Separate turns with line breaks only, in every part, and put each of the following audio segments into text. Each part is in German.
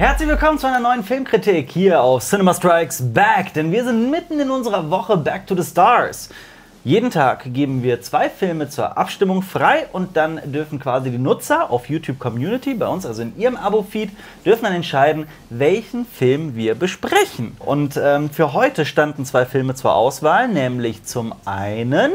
Herzlich willkommen zu einer neuen Filmkritik hier auf Cinema Strikes Back, denn wir sind mitten in unserer Woche Back to the Stars. Jeden Tag geben wir 2 Filme zur Abstimmung frei und dann dürfen quasi die Nutzer auf YouTube Community, bei uns also in ihrem Abo-Feed, dürfen dann entscheiden, welchen Film wir besprechen. Und für heute standen 2 Filme zur Auswahl, nämlich zum einen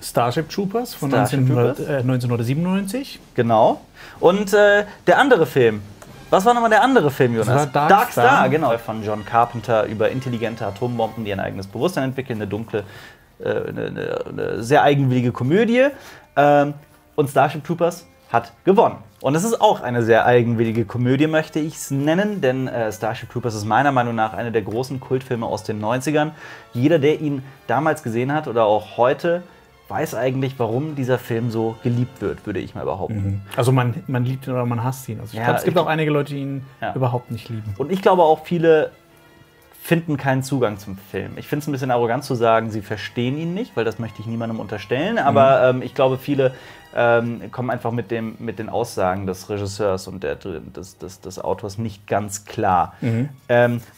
Starship Troopers von
Starship
1997.
Genau. Und der andere Film. Was war nochmal der andere Film, Jonas?
Das war Dark Star,
genau. Von John Carpenter über intelligente Atombomben, die ein eigenes Bewusstsein entwickeln, eine dunkle, eine sehr eigenwillige Komödie. Und Starship Troopers hat gewonnen. Und es ist auch eine sehr eigenwillige Komödie, möchte ich es nennen, denn Starship Troopers ist meiner Meinung nach einer der großen Kultfilme aus den 90ern. Jeder, der ihn damals gesehen hat oder auch heute, weiß eigentlich, warum dieser Film so geliebt wird, würde ich mal behaupten.
Also man liebt ihn oder man hasst ihn. Also ich glaube, es gibt auch einige Leute, die ihn überhaupt nicht lieben.
Und ich glaube auch, viele finden keinen Zugang zum Film. Ich finde es ein bisschen arrogant zu sagen, sie verstehen ihn nicht, weil das möchte ich niemandem unterstellen. Aber ich glaube, viele kommen einfach mit den Aussagen des Regisseurs und des Autors nicht ganz klar.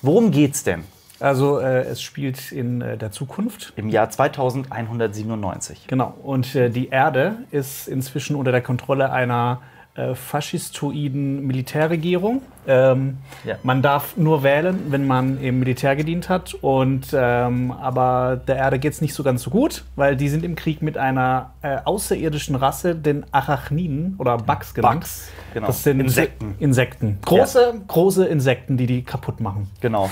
Worum geht's denn?
Also es spielt in der Zukunft.
Im Jahr 2197.
Genau. Und die Erde ist inzwischen unter der Kontrolle einer faschistoiden Militärregierung. Man darf nur wählen, wenn man im Militär gedient hat. Und, aber der Erde geht es nicht so ganz so gut, weil die sind im Krieg mit einer außerirdischen Rasse, den Arachniden oder Bugs genannt.
Bugs, genau.
Das sind Insekten. Große Insekten, die kaputt machen.
Genau.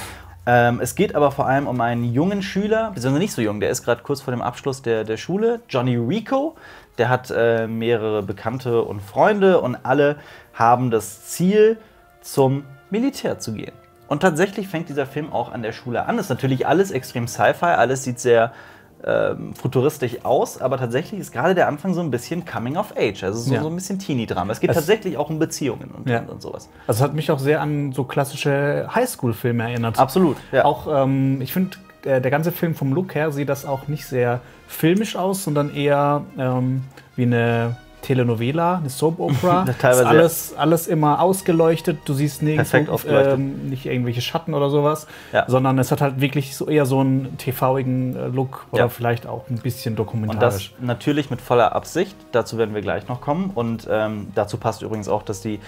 Es geht aber vor allem um einen jungen Schüler, beziehungsweise nicht so jung, der ist gerade kurz vor dem Abschluss der Schule, Johnny Rico. Der hat mehrere Bekannte und Freunde und alle haben das Ziel, zum Militär zu gehen. Und tatsächlich fängt dieser Film auch an der Schule an. Das ist natürlich alles extrem Sci-Fi, alles sieht sehr futuristisch aus, aber tatsächlich ist gerade der Anfang so ein bisschen Coming of Age, also so ein bisschen Teenie-Drama. Es geht tatsächlich auch um Beziehungen und sowas.
Also es hat mich auch sehr an so klassische Highschool-Filme erinnert.
Absolut, ja.
Auch, ich finde, der ganze Film vom Look her sieht das auch nicht sehr filmisch aus, sondern eher wie eine Telenovela, eine Soap-Opera. alles immer ausgeleuchtet. Du siehst nirgendwo nicht irgendwelche Schatten oder sowas, sondern es hat halt wirklich so eher so einen TV-igen Look oder vielleicht auch ein bisschen dokumentarisch.
Und das natürlich mit voller Absicht. Dazu werden wir gleich noch kommen. Und dazu passt übrigens auch, dass die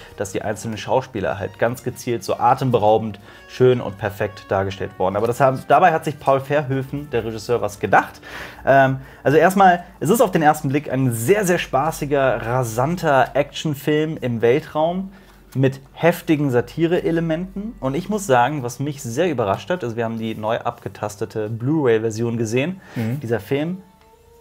einzelnen Schauspieler halt ganz gezielt so atemberaubend, schön und perfekt dargestellt wurden. Aber dabei hat sich Paul Verhoeven, der Regisseur, was gedacht. Also erstmal, es ist auf den ersten Blick ein sehr, sehr spaßiger, rasanter Actionfilm im Weltraum mit heftigen Satire-Elementen. Und ich muss sagen, was mich sehr überrascht hat, also wir haben die neu abgetastete Blu-ray-Version gesehen. Dieser Film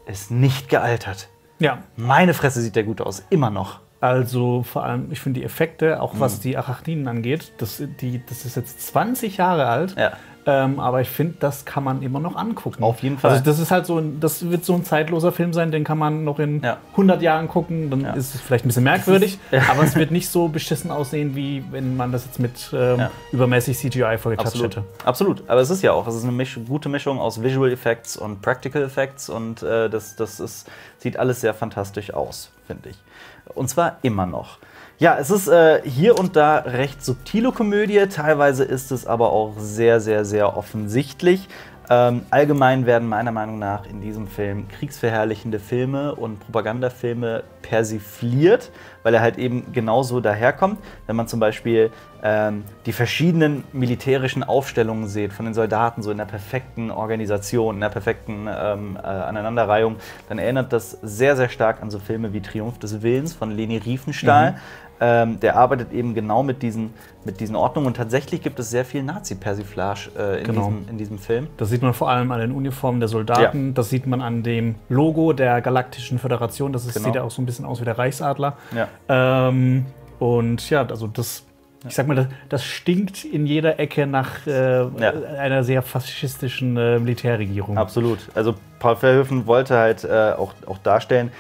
ist nicht gealtert.
Ja.
Meine Fresse, sieht der gut aus, immer noch.
Also vor allem, ich finde die Effekte, auch was die Arachniden angeht, das ist jetzt 20 Jahre alt. Ja. Aber ich finde, das kann man immer noch angucken.
Auf jeden Fall.
Also das ist halt das wird so ein zeitloser Film sein, den kann man noch in 100 Jahren gucken. Dann ist es vielleicht ein bisschen merkwürdig, aber es wird nicht so beschissen aussehen, wie wenn man das jetzt mit übermäßig CGI vorgetatscht hätte.
Absolut. Aber es ist ja auch, es ist eine gute Mischung aus Visual Effects und Practical Effects und sieht alles sehr fantastisch aus, finde ich. Und zwar immer noch. Ja, es ist hier und da recht subtile Komödie, teilweise ist es aber auch sehr, sehr, sehr offensichtlich. Allgemein werden meiner Meinung nach in diesem Film kriegsverherrlichende Filme und Propagandafilme persifliert, weil er halt eben genauso daherkommt. Wenn man zum Beispiel die verschiedenen militärischen Aufstellungen sieht von den Soldaten, so in der perfekten Organisation, in der perfekten Aneinanderreihung, dann erinnert das sehr, sehr stark an so Filme wie Triumph des Willens von Leni Riefenstahl. Der arbeitet eben genau mit diesen Ordnungen. Und tatsächlich gibt es sehr viel Nazi-Persiflage in diesem Film. Das
sieht man vor allem an den Uniformen der Soldaten. Das sieht man an dem Logo der Galaktischen Föderation. Das sieht ja auch so ein bisschen aus wie der Reichsadler. Und ja, also ich sag mal, das stinkt in jeder Ecke nach einer sehr faschistischen Militärregierung.
Absolut. Also Paul Verhoeven wollte halt auch darstellen,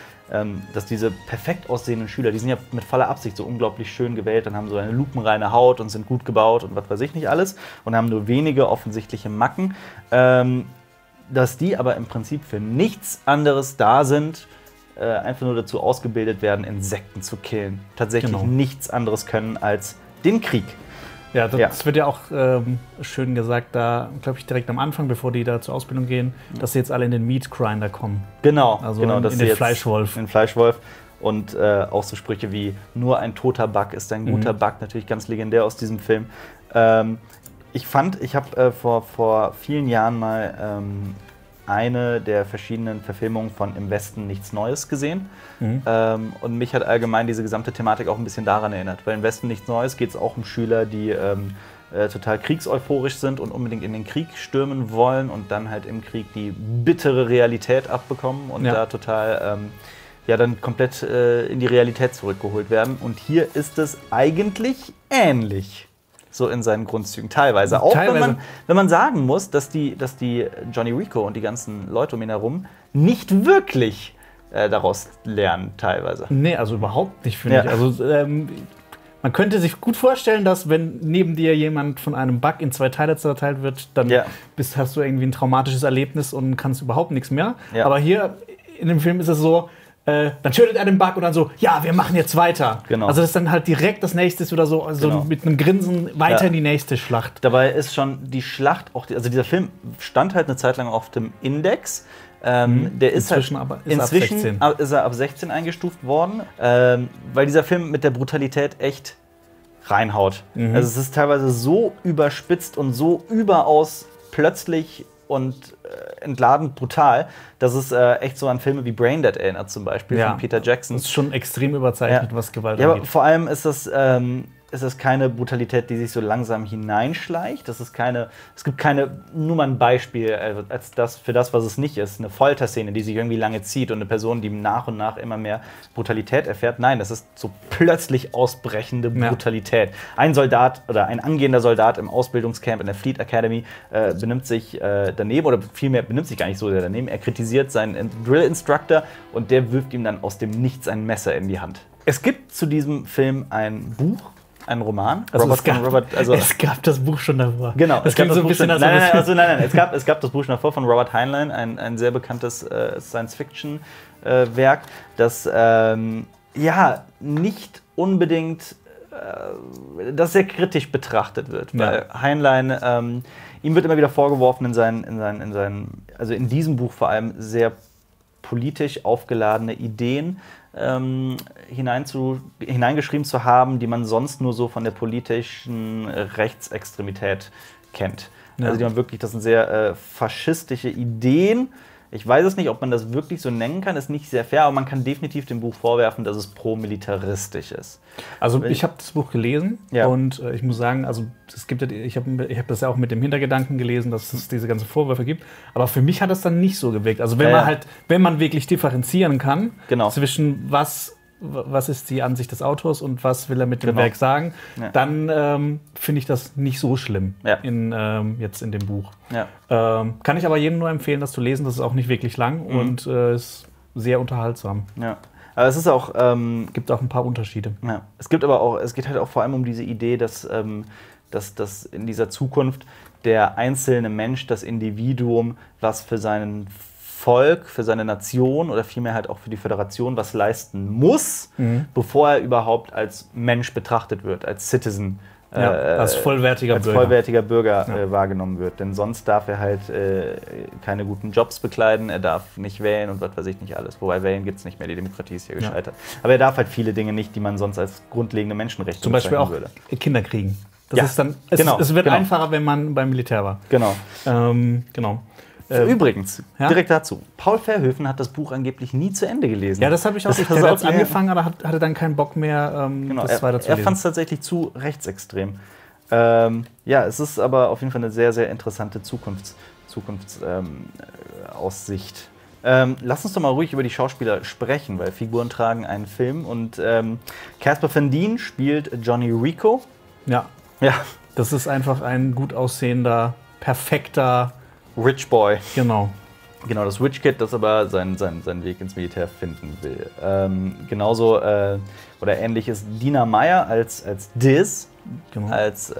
dass diese perfekt aussehenden Schüler, die sind ja mit voller Absicht so unglaublich schön gewählt und haben so eine lupenreine Haut und sind gut gebaut und was weiß ich nicht alles und haben nur wenige offensichtliche Macken, dass die aber im Prinzip für nichts anderes da sind, einfach nur dazu ausgebildet werden, Insekten zu killen. Tatsächlich nichts anderes können als den Krieg.
Ja, das wird ja auch schön gesagt, da, glaube ich, direkt am Anfang, bevor die da zur Ausbildung gehen, dass sie jetzt alle in den Meat Grinder kommen.
Genau,
also
genau,
in den Fleischwolf.
In den Fleischwolf. Und auch so Sprüche wie, nur ein toter Bug ist ein guter Bug, natürlich ganz legendär aus diesem Film. Ich habe vor vielen Jahren mal eine der verschiedenen Verfilmungen von Im Westen nichts Neues gesehen. Und mich hat allgemein diese gesamte Thematik auch ein bisschen daran erinnert. Weil Im Westen nichts Neues geht es auch um Schüler, die total kriegseuphorisch sind und unbedingt in den Krieg stürmen wollen und dann halt im Krieg die bittere Realität abbekommen und da total dann komplett in die Realität zurückgeholt werden. Und hier ist es eigentlich ähnlich. So in seinen Grundzügen, teilweise. Auch wenn man sagen muss, dass die Johnny Rico und die ganzen Leute um ihn herum nicht wirklich daraus lernen, teilweise.
Nee, also überhaupt nicht, finde ich. Also man könnte sich gut vorstellen, dass wenn neben dir jemand von einem Bug in 2 Teile zerteilt wird, dann hast du irgendwie ein traumatisches Erlebnis und kannst überhaupt nichts mehr. Ja. Aber hier in dem Film ist es so, dann tötet er den Bug und dann so, ja, wir machen jetzt weiter.
Genau.
Also das ist dann halt direkt das nächste ist oder so, also mit einem Grinsen weiter in die nächste Schlacht.
Dabei ist schon die Schlacht, also dieser Film stand halt eine Zeit lang auf dem Index. Der ist inzwischen ist er ab 16 eingestuft worden, weil dieser Film mit der Brutalität echt reinhaut. Also es ist teilweise so überspitzt und so überaus plötzlich und entladend brutal, dass es echt so an Filme wie Braindead erinnert zum Beispiel, von Peter Jackson.
Das ist schon extrem überzeichnet, was Gewalt angeht.
Aber vor allem ist das keine Brutalität, die sich so langsam hineinschleicht. Es gibt keine, nur mal ein Beispiel für das, was es nicht ist. Eine Folterszene, die sich irgendwie lange zieht und eine Person, die nach und nach immer mehr Brutalität erfährt. Nein, das ist so plötzlich ausbrechende Brutalität. Ein Soldat oder ein angehender Soldat im Ausbildungscamp in der Fleet Academy benimmt sich daneben, oder vielmehr benimmt sich gar nicht so sehr daneben. Er kritisiert seinen Drill-Instructor und der wirft ihm dann aus dem Nichts ein Messer in die Hand. Es gibt zu diesem Film ein Buch, ein Roman.
Es gab das Buch schon davor.
Genau.
Es klingt so ein bisschen
nein. Es gab das Buch schon davor von Robert Heinlein, ein sehr bekanntes Science-Fiction-Werk, das nicht unbedingt das sehr kritisch betrachtet wird. Weil Heinlein, ihm wird immer wieder vorgeworfen, in diesem Buch vor allem sehr politisch aufgeladene Ideen hineingeschrieben zu haben, die man sonst nur so von der politischen Rechtsextremität kennt. Also das sind sehr faschistische Ideen. Ich weiß es nicht, ob man das wirklich so nennen kann, ist nicht sehr fair, aber man kann definitiv dem Buch vorwerfen, dass es pro-militaristisch ist.
Also ich habe das Buch gelesen und ich muss sagen, also ich habe das ja auch mit dem Hintergedanken gelesen, dass es diese ganzen Vorwürfe gibt, aber für mich hat es dann nicht so gewirkt. Also wenn man wirklich differenzieren kann zwischen was ist die Ansicht des Autors und was will er mit dem Werk sagen, dann finde ich das nicht so schlimm jetzt in dem Buch. Kann ich aber jedem nur empfehlen, das zu lesen. Das ist auch nicht wirklich lang und ist sehr unterhaltsam.
Ja. Aber es ist auch
gibt auch ein paar Unterschiede.
Ja. Es geht halt auch vor allem um diese Idee, dass in dieser Zukunft der einzelne Mensch, das Individuum, was für seinen Volk, für seine Nation oder vielmehr halt auch für die Föderation was leisten muss, bevor er überhaupt als Mensch betrachtet wird, als Citizen.
Als vollwertiger
Bürger wahrgenommen wird. Denn sonst darf er halt keine guten Jobs bekleiden, er darf nicht wählen und was weiß ich nicht alles. Wobei wählen gibt es nicht mehr, die Demokratie ist hier gescheitert. Aber er darf halt viele Dinge nicht, die man sonst als grundlegende Menschenrechte
zum Beispiel auch würde. Kinder kriegen. Das ist dann, es wird einfacher, wenn man beim Militär war.
Genau.
Genau.
Übrigens, direkt dazu. Paul Verhoeven hat das Buch angeblich nie zu Ende gelesen.
Ja, das habe ich auch nicht. Er hat angefangen, aber hatte dann keinen Bock mehr, das weiterzulesen.
Er fand es tatsächlich zu rechtsextrem. Es ist aber auf jeden Fall eine sehr, sehr interessante Zukunftsaussicht. Lass uns doch mal ruhig über die Schauspieler sprechen, weil Figuren tragen einen Film und Casper Van Dien spielt Johnny Rico.
Ja. Das ist einfach ein gut aussehender, perfekter
Rich Boy.
Genau,
das Rich Kid, das aber seinen Weg ins Militär finden will. Genauso oder ähnlich ist Dina Meyer als Diz, als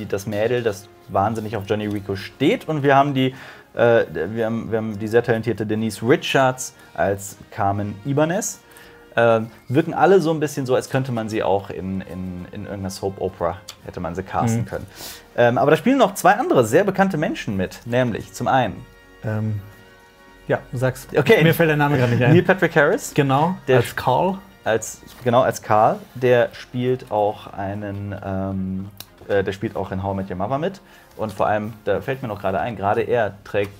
das Mädel, das wahnsinnig auf Johnny Rico steht. Und wir haben die sehr talentierte Denise Richards als Carmen Ibanez. wirken alle so ein bisschen so, als könnte man sie auch in irgendeiner Soap-Opera, hätte man sie casten können. Aber da spielen noch 2 andere sehr bekannte Menschen mit, nämlich zum einen
ja, du sagst.
Okay.
Mir fällt der Name gerade nicht ein.
Neil Patrick Harris.
Genau, als Carl.
Als Carl. Der spielt auch der spielt auch in How I Met Your Mother mit. Und vor allem, da fällt mir noch gerade ein, gerade er trägt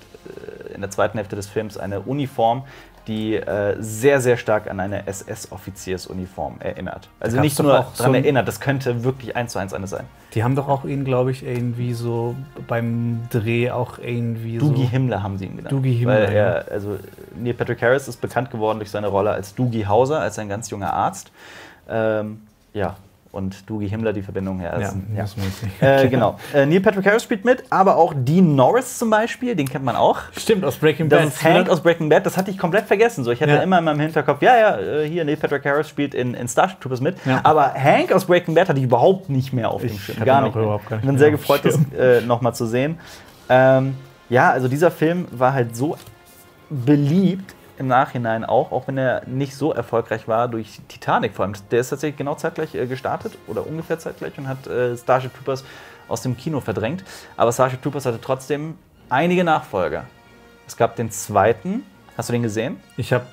in der zweiten Hälfte des Films eine Uniform, die sehr, sehr stark an eine SS-Offiziersuniform erinnert. Also nicht nur daran erinnert, das könnte wirklich 1:1 eine sein.
Die haben doch auch ihn, glaube ich, irgendwie so beim Dreh auch irgendwie
Doogie Himmler haben sie ihn genannt.
Doogie Himmler,
also Neil Patrick Harris ist bekannt geworden durch seine Rolle als Doogie Howser, als ein ganz junger Arzt. Und Doogie Himmler, die Verbindung her. Genau. Neil Patrick Harris spielt mit, aber auch Dean Norris zum Beispiel, den kennt man auch.
Stimmt, aus Breaking Bad.
Das ist Hank aus Breaking Bad, das hatte ich komplett vergessen. So, ich hatte immer in meinem Hinterkopf, hier, Neil Patrick Harris spielt in Starship Troopers mit. Ja. Aber Hank aus Breaking Bad hatte ich überhaupt nicht mehr auf dem Schirm. Gar nicht. Ich bin sehr gefreut, das nochmal zu sehen. Also dieser Film war halt so beliebt, im Nachhinein auch wenn er nicht so erfolgreich war durch Titanic vor allem. Der ist tatsächlich genau zeitgleich gestartet oder ungefähr zeitgleich und hat Starship Troopers aus dem Kino verdrängt. Aber Starship Troopers hatte trotzdem einige Nachfolger. Es gab den 2. Hast du den gesehen?
Ich hab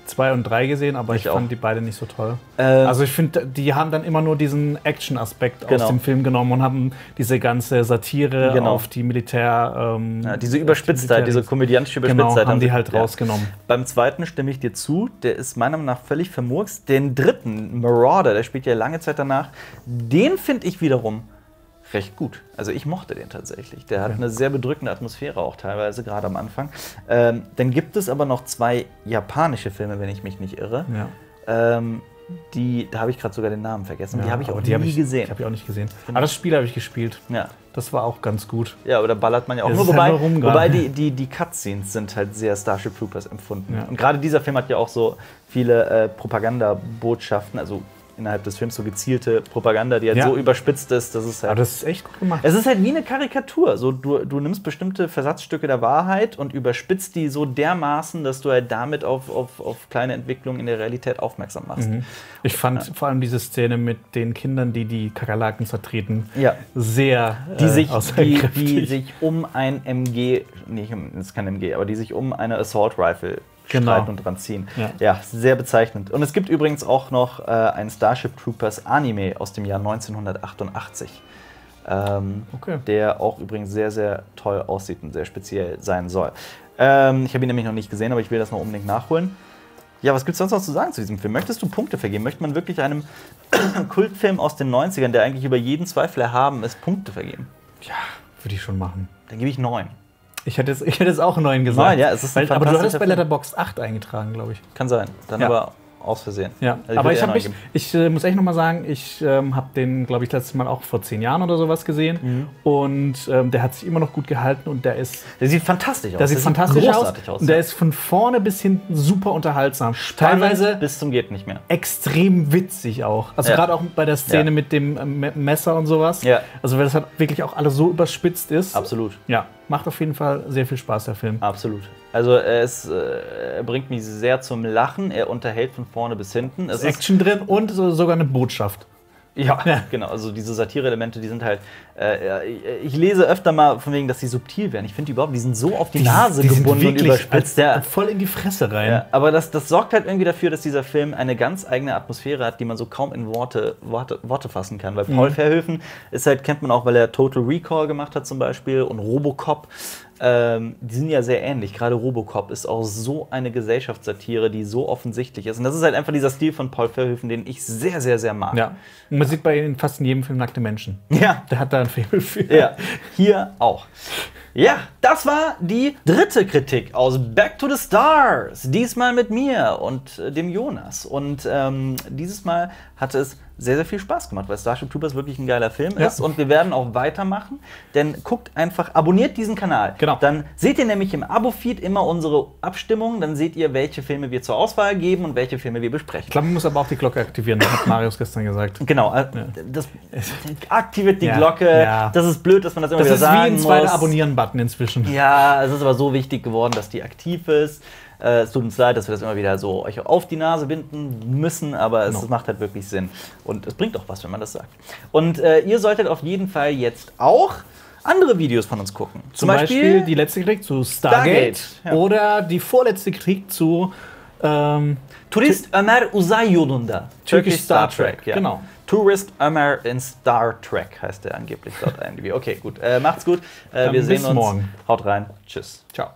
2 und 3 gesehen, aber ich fand die beide nicht so toll. Also ich finde, die haben dann immer nur diesen Action-Aspekt aus dem Film genommen und haben diese ganze Satire auf die Militär...
diese Überspitztheit, diese komödiantische Überspitztheit
haben die halt rausgenommen.
Beim 2. stimme ich dir zu, der ist meiner Meinung nach völlig vermurkst. Den 3., Marauder, der spielt ja lange Zeit danach, den finde ich wiederum recht gut. Also ich mochte den tatsächlich. Der hat eine sehr bedrückende Atmosphäre auch teilweise, gerade am Anfang. Dann gibt es aber noch 2 japanische Filme, wenn ich mich nicht irre. Ja. Da habe ich gerade sogar den Namen vergessen. Ja, die habe ich auch nie gesehen.
Ich habe die auch nicht gesehen. Aber das Spiel habe ich gespielt. Ja. Das war auch ganz gut.
Ja, aber da ballert man ja auch nur. Wobei die Cutscenes sind halt sehr Starship Troopers empfunden. Ja. Und gerade dieser Film hat ja auch so viele Propagandabotschaften, also innerhalb des Films so gezielte Propaganda, die halt so überspitzt ist, dass es halt...
Aber das ist echt gut gemacht.
Es ist halt wie eine Karikatur. So, du nimmst bestimmte Versatzstücke der Wahrheit und überspitzt die so dermaßen, dass du halt damit auf kleine Entwicklungen in der Realität aufmerksam machst.
Ich fand vor allem diese Szene mit den Kindern, die Kakerlaken zertreten, sehr
die sich um ein MG, das ist kein MG, aber die sich um eine Assault Rifle streiten und dran ziehen. Ja, sehr bezeichnend. Und es gibt übrigens auch noch ein Starship Troopers Anime aus dem Jahr 1988. Der auch übrigens sehr, sehr toll aussieht und sehr speziell sein soll. Ich habe ihn nämlich noch nicht gesehen, aber ich will das noch unbedingt nachholen. Ja, was gibt es sonst noch zu sagen zu diesem Film? Möchtest du Punkte vergeben? Möchte man wirklich einem Kultfilm aus den 90ern, der eigentlich über jeden Zweifel erhaben ist, Punkte vergeben?
Ja, würde ich schon machen.
Dann gebe ich 9.
Ich hätte jetzt auch 9 gesagt.
9, ja, es ist
aber du hattest bei Letterboxd 8 eingetragen, glaube ich.
Kann sein. Dann aber aus Versehen.
Ja, also aber ich muss echt noch mal sagen, ich habe den, glaube ich, letztes Mal auch vor 10 Jahren oder sowas gesehen. Und der hat sich immer noch gut gehalten und der sieht
fantastisch aus.
Der sieht fantastisch aus. Und der ist von vorne bis hinten super unterhaltsam.
Spannend, teilweise bis zum geht nicht mehr.
Extrem witzig auch. Also gerade auch bei der Szene mit dem Messer und sowas. Ja. Also weil das halt wirklich auch alles so überspitzt ist.
Absolut.
Ja, macht auf jeden Fall sehr viel Spaß, der Film.
Absolut. Also er bringt mich sehr zum Lachen. Er unterhält von vorne bis hinten.
Es ist Action drin und sogar eine Botschaft.
Ja, genau. Also diese Satire-Elemente, die sind halt. Ich lese öfter mal von wegen, dass sie subtil werden. Ich finde überhaupt, die sind so auf die Nase gebunden und überspitzt.
Voll in die Fresse rein.
Ja, aber das sorgt halt irgendwie dafür, dass dieser Film eine ganz eigene Atmosphäre hat, die man so kaum in Worte fassen kann. Weil Paul Verhoeven ist halt, kennt man auch, weil er Total Recall gemacht hat zum Beispiel und Robocop. Die sind ja sehr ähnlich. Gerade Robocop ist auch so eine Gesellschaftssatire, die so offensichtlich ist. Und das ist halt einfach dieser Stil von Paul Verhoeven, den ich sehr, sehr, sehr mag.
Ja. Und man sieht bei ihm fast in jedem Film nackte Menschen.
Ja.
Der hat da ein Faible für.
Ja, hier auch. Ja, das war die 3. Kritik aus Back to the Stars. Diesmal mit mir und dem Jonas. Und dieses Mal hatte es sehr, sehr viel Spaß gemacht, weil Starship Troopers wirklich ein geiler Film ist. Und wir werden auch weitermachen, denn abonniert diesen Kanal.
Genau.
Dann seht ihr nämlich im Abo-Feed immer unsere Abstimmungen. Dann seht ihr, welche Filme wir zur Auswahl geben und welche Filme wir besprechen.
Ich glaube, man muss aber auch die Glocke aktivieren, das hat Marius gestern gesagt.
Genau, das aktiviert die Glocke. Ja. Das ist blöd, dass man das immer wieder sagen muss.
Das ist wie ein zweiter Abonnieren-Button inzwischen.
Ja, es ist aber so wichtig geworden, dass die aktiv ist. Es tut uns leid, dass wir das immer wieder so euch auf die Nase binden müssen, aber es macht halt wirklich Sinn. Und es bringt auch was, wenn man das sagt. Und ihr solltet auf jeden Fall jetzt auch andere Videos von uns gucken.
Zum Beispiel die letzte Kritik zu Stargate. Oder die vorletzte Kritik zu
Turist Ömer Uzay Yolunda.
Turkish Star Trek.
Ja. Genau. Tourist Ömer in Star Trek heißt der angeblich dort irgendwie. Okay, gut. Macht's gut. Wir sehen uns. Morgen. Haut rein. Tschüss.
Ciao.